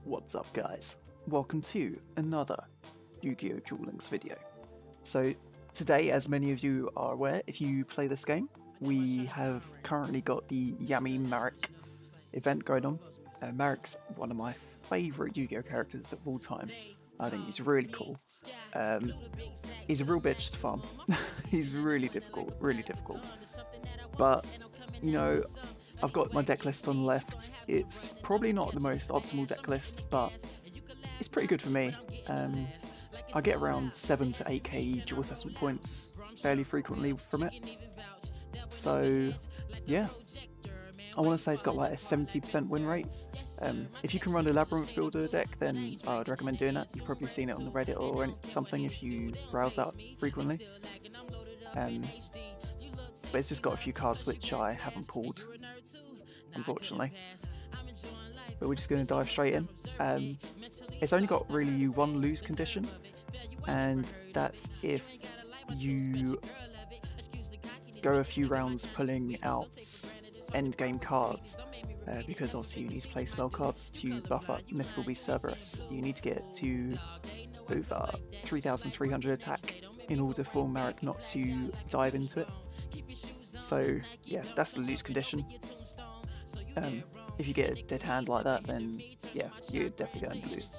What's up guys? Welcome to another Yu-Gi-Oh! Duel Links video. So today, as many of you are aware, if you play this game, we have currently got the Yummy Marik event going on. Marik's one of my favourite Yu-Gi-Oh! Characters of all time. I think he's really cool. He's a real bitch to farm. He's really difficult. But, you know, I've got my deck list on the left. It's probably not the most optimal deck list, but it's pretty good for me. I get around 7 to 8k dual assessment points fairly frequently from it. So, yeah. I want to say it's got like a 70% win rate. If you can run a Labyrinth Builder deck, then I would recommend doing that. You've probably seen it on the Reddit or something if you browse that frequently. But it's just got a few cards which I haven't pulled, unfortunately. But we're just going to dive straight in. It's only got really one lose condition, and that's if you go a few rounds pulling out endgame cards, because obviously you need to play spell cards to buff up Mythical Beast Cerberus. You need to get to over 3,300 attack in order for Marik not to dive into it. So yeah, that's the lose condition. If you get a dead hand like that, then yeah, you're definitely going to lose.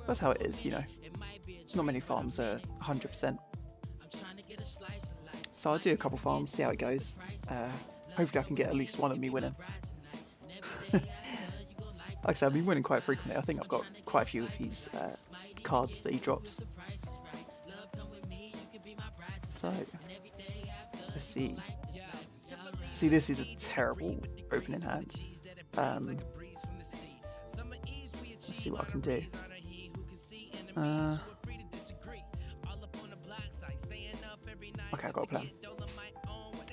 That's how it is, you know. Not many farms are 100%. So I'll do a couple farms, see how it goes. Hopefully I can get at least one of me winning. Like I said, I've been winning quite frequently. I think I've got quite a few of his cards that he drops. So, let's see. See, this is a terrible opening hand. Let's see what I can do. Okay, I've got a plan.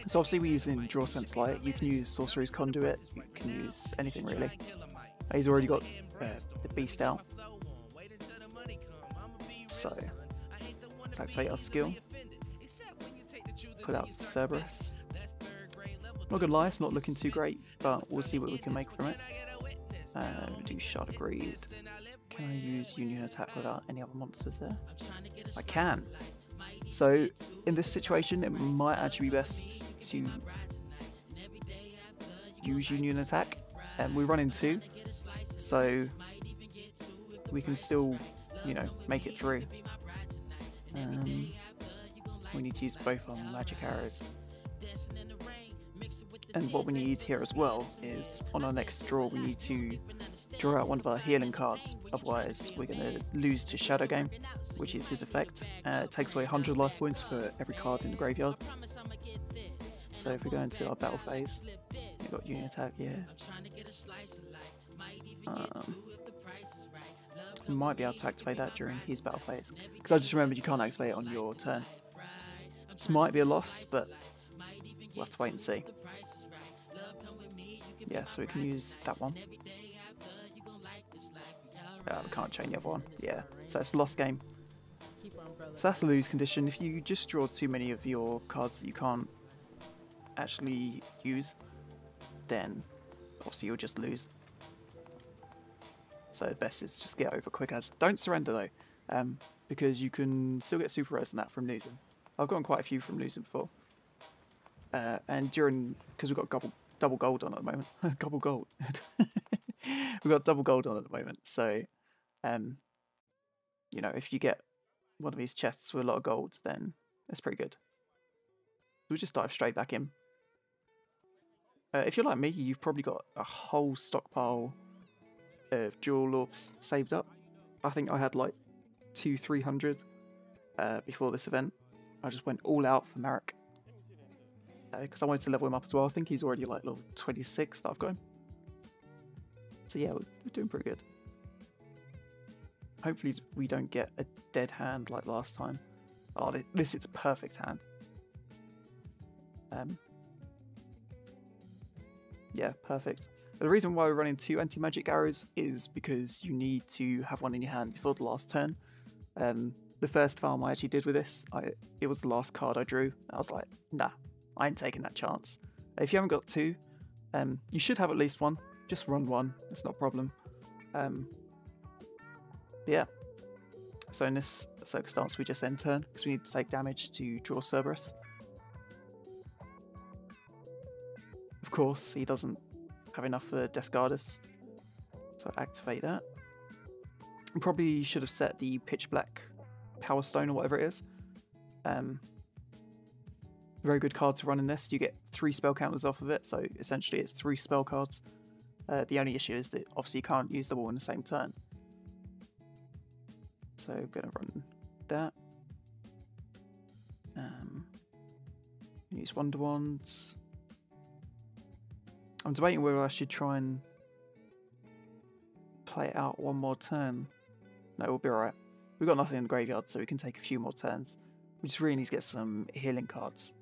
So obviously we're using Draw Sense Light. You can use Sorcery's Conduit, you can use anything really. He's already got the Beast out. So, let's activate our skill. Put out Cerberus. Not gonna lie, it's not looking too great, but we'll see what we can make from it. Do Shard of Greed. Can I use Union Attack without any other monsters there? I can! So, in this situation, it might actually be best to use Union Attack. We run in 2, so we can still, you know, make it through. We need to use both our magic arrows. And what we need here as well is, on our next draw, we need to draw out one of our healing cards, otherwise we're going to lose to Shadow Game, which is his effect. It takes away 100 life points for every card in the graveyard. So if we go into our battle phase, we've got Union Attack, yeah. We might be able to activate that during his battle phase, because I just remembered you can't activate it on your turn. This might be a loss, but we'll have to wait and see. Yeah, so we can use that one. We can't change the other one. Yeah, so it's a lost game. So that's a lose condition. If you just draw too many of your cards that you can't actually use, then obviously you'll just lose. So best is just get over quick as. Don't surrender though, because you can still get super res and that from losing. I've gotten quite a few from losing before. And because we've got double gold on at the moment. Double gold. We've got double gold on at the moment, so you know, if you get one of these chests with a lot of gold, then that's pretty good. We'll just dive straight back in. If you're like me, you've probably got a whole stockpile of Duel Orbs saved up. I think I had like 200-300 before this event. I just went all out for Marik. Because I wanted to level him up as well. I think he's already like level 26 that I've got him. So yeah, we're doing pretty good. Hopefully we don't get a dead hand like last time. Oh, this is a perfect hand. Yeah, perfect. The reason why we're running 2 anti-magic arrows is because you need to have one in your hand before the last turn. The first farm I actually did with this, it was the last card I drew. I was like, nah, I ain't taking that chance. If you haven't got 2, you should have at least one. Just run 1, it's not a problem. Yeah. So in this circumstance, we just end turn because we need to take damage to draw Cerberus. Of course, he doesn't have enough for Descardus, so activate that. And probably should have set the Pitch Black Power Stone or whatever it is. Very good card to run in this. You get 3 spell counters off of it, so essentially it's 3 spell cards. The only issue is that obviously you can't use them all in the same turn. So I'm going to run that. Use Wonder Wands. I'm debating whether I should try and play it out one more turn. No, we'll be alright. We've got nothing in the graveyard, so we can take a few more turns. We just really need to get some healing cards.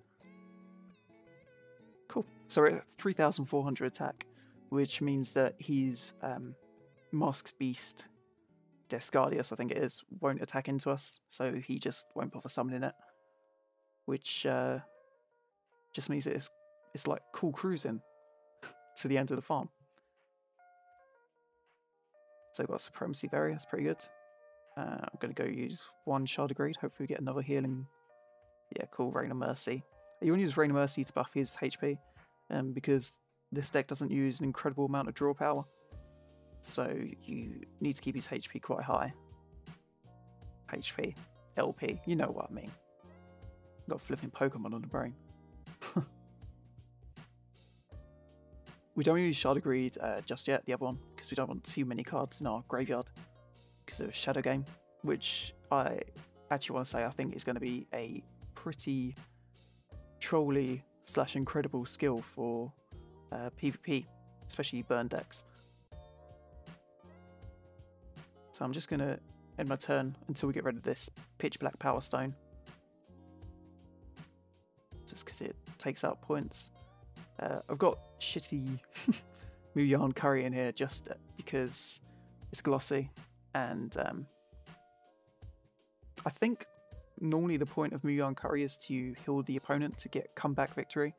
Cool. So we're at 3,400 attack, which means that his Mask's Beast, Descardius, I think it is, won't attack into us, so he just won't bother summoning it. Which just means that it's like cool cruising to the end of the farm. So we've got Supremacy Berry, that's pretty good. I'm going to go use 1 Shard of Greed, hopefully we get another healing. Yeah, cool, Rain of Mercy. You want to use Rain of Mercy to buff his HP, because this deck doesn't use an incredible amount of draw power. So you need to keep his HP quite high. HP, LP, you know what I mean. Got flipping Pokemon on the brain. We don't use Shard of Greed just yet, the other one, because we don't want too many cards in our graveyard because of Shadow Game, which I actually want to say I think is going to be a pretty trolly / incredible skill for PvP, especially burn decks. So I'm just going to end my turn until we get rid of this Pitch Black Power Stone, just because it takes out points. I've got shitty Muyarn Curry in here just because it's glossy, and I think normally the point of Muyarn Curry is to heal the opponent to get comeback victory,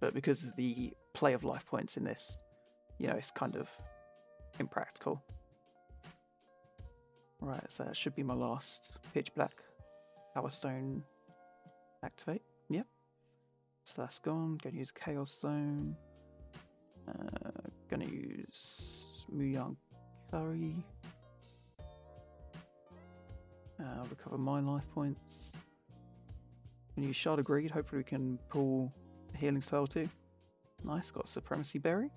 but because of the play of life points in this, you know, it's kind of impractical. Right, so that should be my last Pitch Black Power Stone activate. Yep. So that's gone. Going to use Chaos Zone. Going to use Muyarn Curry. Recover my life points. Going to use Shard of Greed. Hopefully we can pull a healing spell too. Nice. Got Supremacy Berry.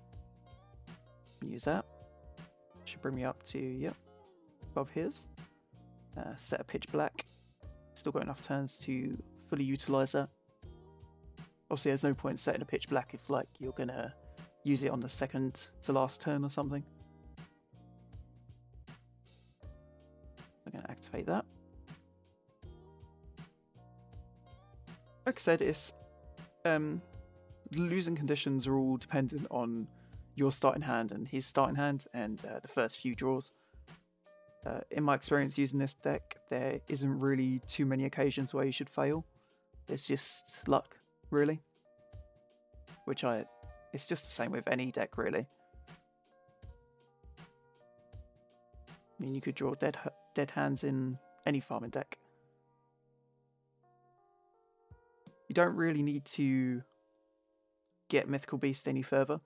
Use that. Should bring me up to, yep, above his. Set a Pitch Black. Still got enough turns to fully utilise that. Obviously, there's no point setting a Pitch Black if, like, you're gonna use it on the second to last turn or something. I'm gonna activate that. Like I said, it's losing conditions are all dependent on your starting hand and his starting hand and the first few draws. In my experience using this deck, there isn't really too many occasions where you should fail. It's just luck, really. It's just the same with any deck, really. I mean, you could draw dead hands in any farming deck. You don't really need to get Mythical Beast any further,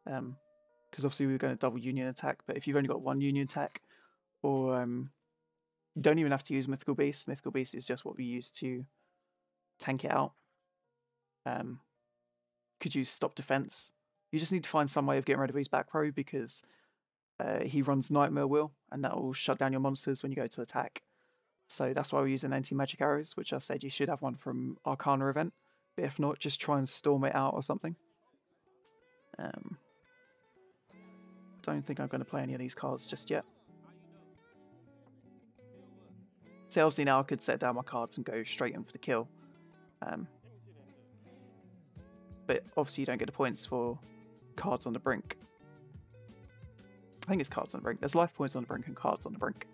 because obviously we're going to double Union attack, but if you've only got 1 Union attack, or you don't even have to use Mythical Beast. Mythical Beast is just what we use to tank it out. Could use Stop Defense. You just need to find some way of getting rid of his back row, because he runs Nightmare Will, and that will shut down your monsters when you go to attack. So that's why we're using anti-magic arrows, which I said you should have one from Arcana event. But if not, just try and storm it out or something. Don't think I'm going to play any of these cards just yet. So obviously now I could set down my cards and go straight in for the kill. But obviously you don't get the points for cards on the brink. I think it's cards on the brink. There's life points on the brink and cards on the brink.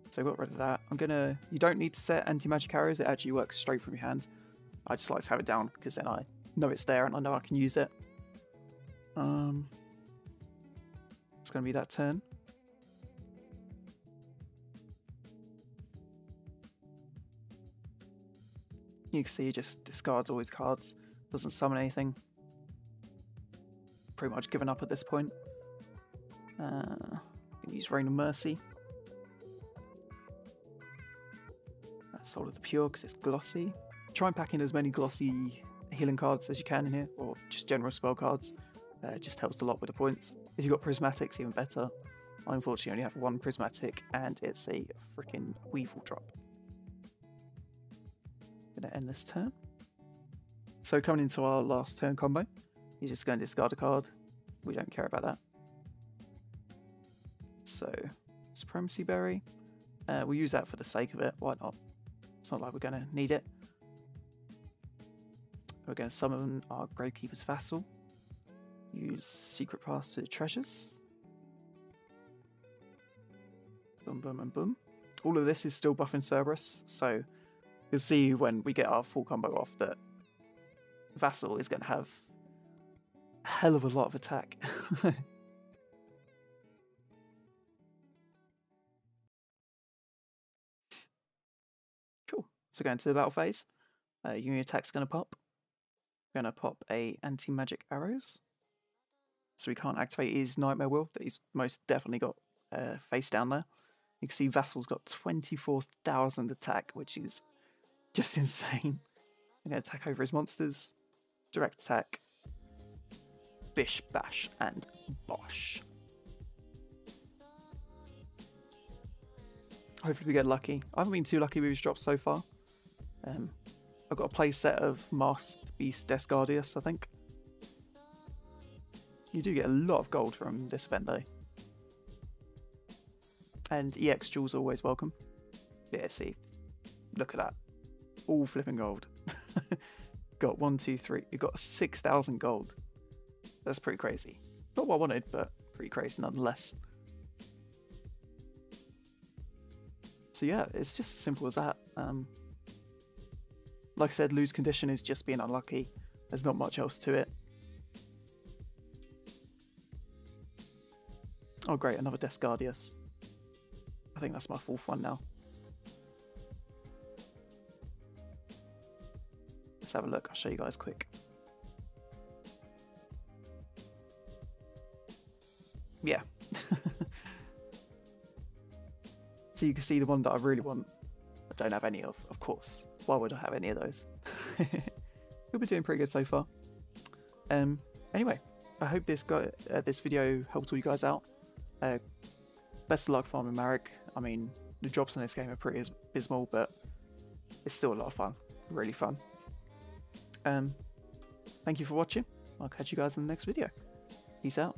So I got rid of that. You don't need to set anti-magic arrows. It actually works straight from your hand. I just like to have it down because then I know it's there and I know I can use it. Let's going to be that turn. You can see he just discards all his cards, doesn't summon anything. Pretty much given up at this point. Use Rain of Mercy. Soul of the Pure because it's glossy. Try and pack in as many glossy healing cards as you can in here, or just general spell cards. It just helps a lot with the points. If you've got prismatics, even better. I unfortunately only have one prismatic, and it's a freaking Weevil drop. Gonna end this turn. So coming into our last turn combo, he's just going to discard a card. We don't care about that. So, Supremacy Berry. We'll use that for the sake of it. Why not? It's not like we're going to need it. We're going to summon our Gravekeeper's Vassal. Use Secret Pass to Treasures. Boom, boom, and boom. All of this is still buffing Cerberus, so you'll see when we get our full combo off that Vassal is going to have a hell of a lot of attack. Cool. So going to the battle phase. Union attack's going to pop. We're going to pop a anti-magic arrows. So we can't activate his Nightmare Will that he's most definitely got face down there. You can see Vassal's got 24,000 attack, which is just insane. I'm going to attack over his monsters. Direct attack. Bish, bash, and bosh. Hopefully we get lucky. I haven't been too lucky with his drops so far. I've got a play set of Masked Beast Descardius, I think. You do get a lot of gold from this event though. And EX jewels are always welcome. Yeah, see. Look at that. All flipping gold. Got 1, 2, 3. You got 6,000 gold. That's pretty crazy. Not what I wanted, but pretty crazy nonetheless. So yeah, it's just as simple as that. Like I said, lose condition is just being unlucky. There's not much else to it. Oh great, another Descardius. I think that's my 4th one now. Let's have a look, I'll show you guys quick. Yeah. So you can see the one that I really want, I don't have any of course. Why would I have any of those? We've been doing pretty good so far. Anyway, I hope this video helped all you guys out. Best of luck farming Marik. I mean, the drops in this game are pretty abysmal, but it's still a lot of fun. Really fun. Thank you for watching. I'll catch you guys in the next video. Peace out.